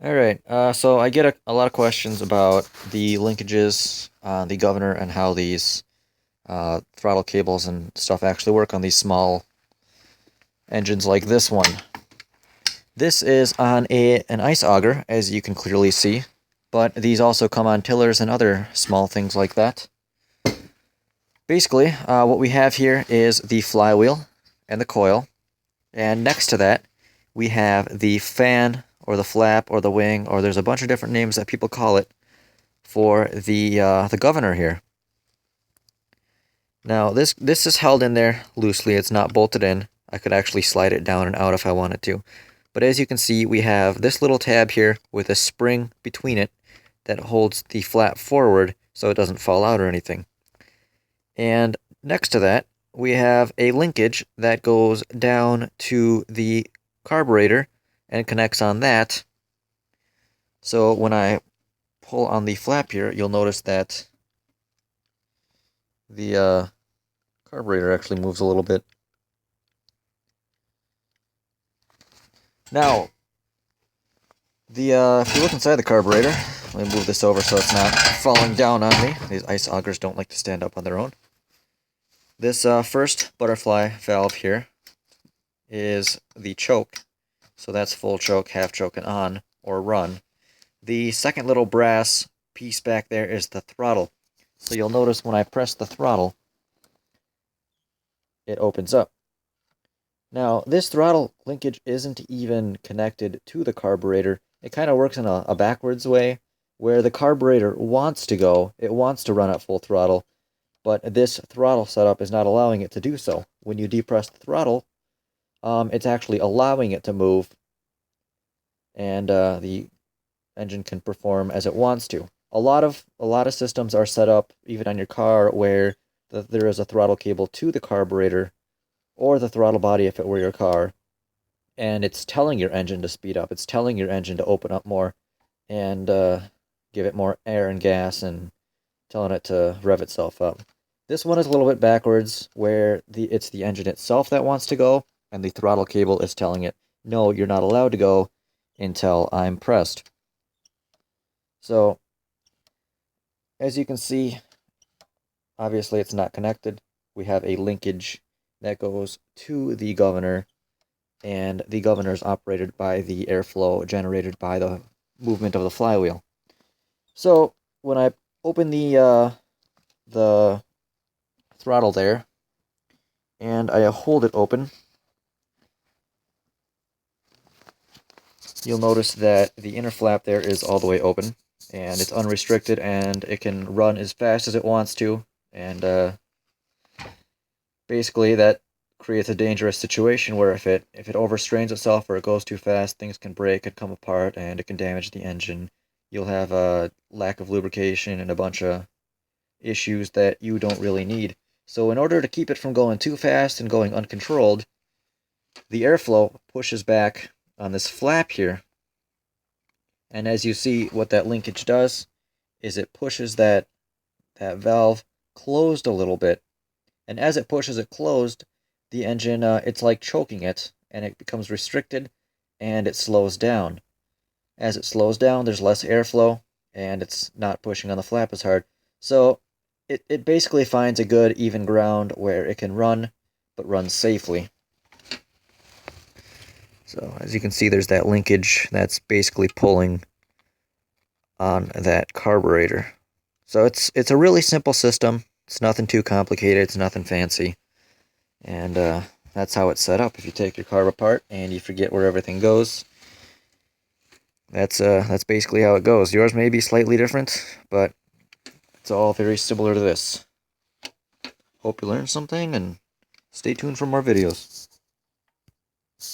Alright, so I get a lot of questions about the linkages on the governor and how these throttle cables and stuff actually work on these small engines like this one. This is on an ice auger, as you can clearly see, but these also come on tillers and other small things like that. Basically, what we have here is the flywheel and the coil, and next to that we have the fan or the flap or the wing, or there's a bunch of different names that people call it for the governor here. Now this is held in there loosely. It's not bolted in. I could actually slide it down and out if I wanted to. But as you can see, we have this little tab here with a spring between it that holds the flap forward so it doesn't fall out or anything. And next to that, we have a linkage that goes down to the carburetor and connects on that. So when I pull on the flap here, you'll notice that the carburetor actually moves a little bit. Now, if you look inside the carburetor, let me move this over so it's not falling down on me. These ice augers don't like to stand up on their own. This first butterfly valve here is the choke. So that's full choke, half choke, and on, or run. The second little brass piece back there is the throttle. So you'll notice when I press the throttle, it opens up. Now, this throttle linkage isn't even connected to the carburetor. It kind of works in a backwards way, where the carburetor wants to go. It wants to run at full throttle, but this throttle setup is not allowing it to do so. When you depress the throttle, it's actually allowing it to move, and the engine can perform as it wants to. A lot of systems are set up, even on your car, where there is a throttle cable to the carburetor, or the throttle body if it were your car, and it's telling your engine to speed up. It's telling your engine to open up more and give it more air and gas, and telling it to rev itself up. This one is a little bit backwards, where it's the engine itself that wants to go, and the throttle cable is telling it, no, you're not allowed to go until I'm pressed. So, as you can see, obviously it's not connected. We have a linkage that goes to the governor, and the governor is operated by the airflow generated by the movement of the flywheel. So when I open the throttle there, and I hold it open, you'll notice that the inner flap there is all the way open, and it's unrestricted, and it can run as fast as it wants to, and basically that creates a dangerous situation where if it overstrains itself or it goes too fast, things can break and come apart, and it can damage the engine. You'll have a lack of lubrication and a bunch of issues that you don't really need. So in order to keep it from going too fast and going uncontrolled, the airflow pushes back on this flap here. And as you see, what that linkage does is it pushes that valve closed a little bit. And as it pushes it closed, the engine, it's like choking it, and it becomes restricted, and it slows down. As it slows down, there's less airflow, and it's not pushing on the flap as hard. So it basically finds a good even ground where it can run, but run safely. So as you can see, there's that linkage that's basically pulling on that carburetor. So it's a really simple system. It's nothing too complicated. It's nothing fancy. And that's how it's set up. If you take your carb apart and you forget where everything goes, that's basically how it goes. Yours may be slightly different, but it's all very similar to this. Hope you learned something, and stay tuned for more videos.